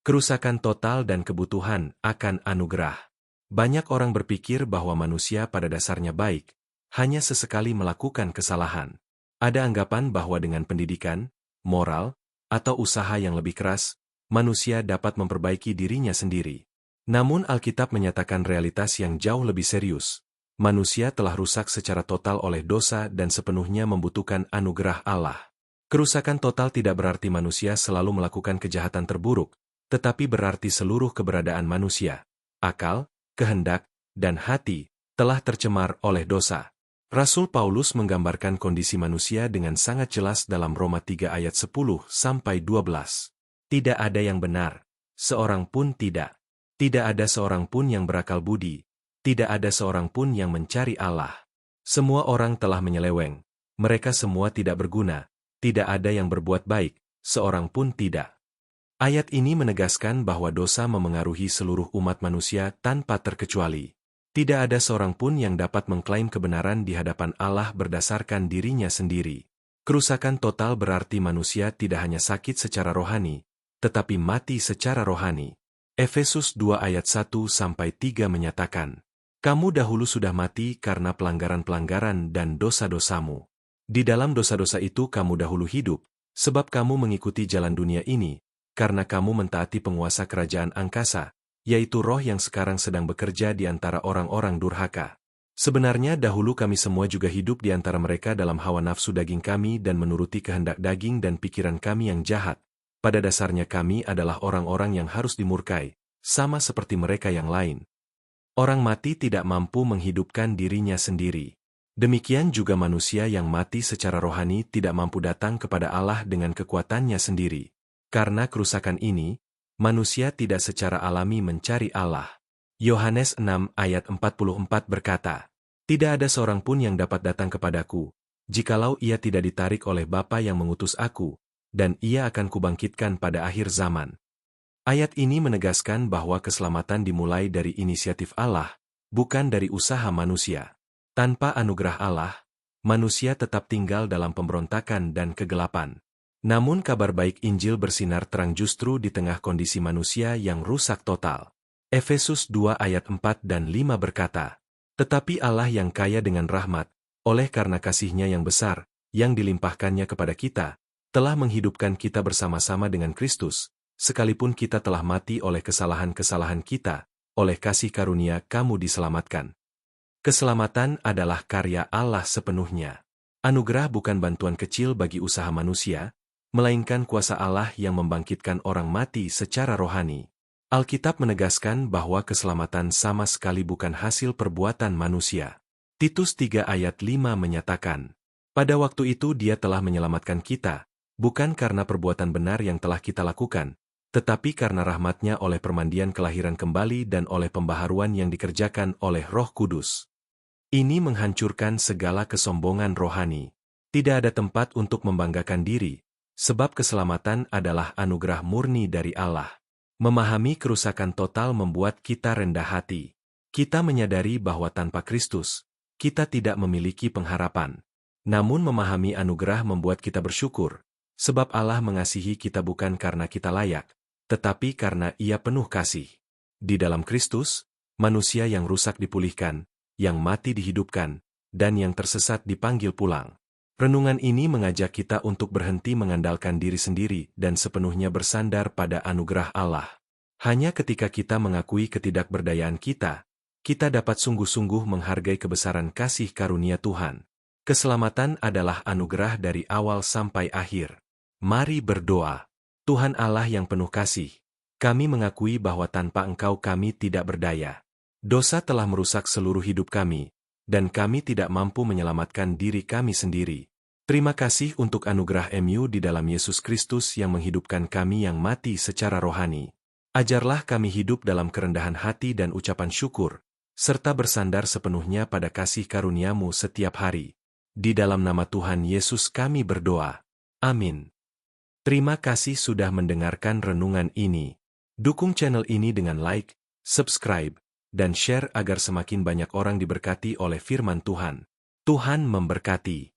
Kerusakan total dan kebutuhan akan anugerah. Banyak orang berpikir bahwa manusia pada dasarnya baik, hanya sesekali melakukan kesalahan. Ada anggapan bahwa dengan pendidikan, moral, atau usaha yang lebih keras, manusia dapat memperbaiki dirinya sendiri. Namun Alkitab menyatakan realitas yang jauh lebih serius. Manusia telah rusak secara total oleh dosa dan sepenuhnya membutuhkan anugerah Allah. Kerusakan total tidak berarti manusia selalu melakukan kejahatan terburuk, tetapi berarti seluruh keberadaan manusia, akal, kehendak, dan hati, telah tercemar oleh dosa. Rasul Paulus menggambarkan kondisi manusia dengan sangat jelas dalam Roma 3 ayat 10-12. Tidak ada yang benar, seorang pun tidak. Tidak ada seorang pun yang berakal budi, tidak ada seorang pun yang mencari Allah. Semua orang telah menyeleweng, mereka semua tidak berguna, tidak ada yang berbuat baik, seorang pun tidak. Ayat ini menegaskan bahwa dosa memengaruhi seluruh umat manusia tanpa terkecuali. Tidak ada seorang pun yang dapat mengklaim kebenaran di hadapan Allah berdasarkan dirinya sendiri. Kerusakan total berarti manusia tidak hanya sakit secara rohani, tetapi mati secara rohani. Efesus 2 ayat 1-3 menyatakan, "Kamu dahulu sudah mati karena pelanggaran-pelanggaran dan dosa-dosamu. Di dalam dosa-dosa itu kamu dahulu hidup, sebab kamu mengikuti jalan dunia ini, karena kamu mentaati penguasa kerajaan angkasa, yaitu roh yang sekarang sedang bekerja di antara orang-orang durhaka. Sebenarnya dahulu kami semua juga hidup di antara mereka dalam hawa nafsu daging kami dan menuruti kehendak daging dan pikiran kami yang jahat. Pada dasarnya kami adalah orang-orang yang harus dimurkai, sama seperti mereka yang lain. Orang mati tidak mampu menghidupkan dirinya sendiri. Demikian juga manusia yang mati secara rohani tidak mampu datang kepada Allah dengan kekuatannya sendiri. Karena kerusakan ini, manusia tidak secara alami mencari Allah. Yohanes 6 ayat 44 berkata, "Tidak ada seorang pun yang dapat datang kepadaku, jikalau ia tidak ditarik oleh Bapa yang mengutus aku, dan ia akan kubangkitkan pada akhir zaman." Ayat ini menegaskan bahwa keselamatan dimulai dari inisiatif Allah, bukan dari usaha manusia. Tanpa anugerah Allah, manusia tetap tinggal dalam pemberontakan dan kegelapan. Namun kabar baik Injil bersinar terang justru di tengah kondisi manusia yang rusak total. Efesus 2 ayat 4 dan 5 berkata, "Tetapi Allah yang kaya dengan rahmat, oleh karena kasih-Nya yang besar, yang dilimpahkannya kepada kita, telah menghidupkan kita bersama-sama dengan Kristus, sekalipun kita telah mati oleh kesalahan-kesalahan kita, oleh kasih karunia kamu diselamatkan." Keselamatan adalah karya Allah sepenuhnya. Anugerah bukan bantuan kecil bagi usaha manusia, melainkan kuasa Allah yang membangkitkan orang mati secara rohani. Alkitab menegaskan bahwa keselamatan sama sekali bukan hasil perbuatan manusia. Titus 3 ayat 5 menyatakan, "Pada waktu itu Dia telah menyelamatkan kita, bukan karena perbuatan benar yang telah kita lakukan, tetapi karena rahmat-Nya oleh permandian kelahiran kembali dan oleh pembaharuan yang dikerjakan oleh Roh Kudus." Ini menghancurkan segala kesombongan rohani. Tidak ada tempat untuk membanggakan diri, sebab keselamatan adalah anugerah murni dari Allah. Memahami kerusakan total membuat kita rendah hati. Kita menyadari bahwa tanpa Kristus, kita tidak memiliki pengharapan. Namun memahami anugerah membuat kita bersyukur, sebab Allah mengasihi kita bukan karena kita layak, tetapi karena Ia penuh kasih. Di dalam Kristus, manusia yang rusak dipulihkan, yang mati dihidupkan, dan yang tersesat dipanggil pulang. Renungan ini mengajak kita untuk berhenti mengandalkan diri sendiri dan sepenuhnya bersandar pada anugerah Allah. Hanya ketika kita mengakui ketidakberdayaan kita, kita dapat sungguh-sungguh menghargai kebesaran kasih karunia Tuhan. Keselamatan adalah anugerah dari awal sampai akhir. Mari berdoa. Tuhan Allah yang penuh kasih, kami mengakui bahwa tanpa Engkau kami tidak berdaya. Dosa telah merusak seluruh hidup kami, dan kami tidak mampu menyelamatkan diri kami sendiri. Terima kasih untuk anugerah MU di dalam Yesus Kristus yang menghidupkan kami yang mati secara rohani. Ajarlah kami hidup dalam kerendahan hati dan ucapan syukur, serta bersandar sepenuhnya pada kasih karunia-Mu setiap hari. Di dalam nama Tuhan Yesus kami berdoa. Amin. Terima kasih sudah mendengarkan renungan ini. Dukung channel ini dengan like, subscribe, dan share agar semakin banyak orang diberkati oleh firman Tuhan. Tuhan memberkati.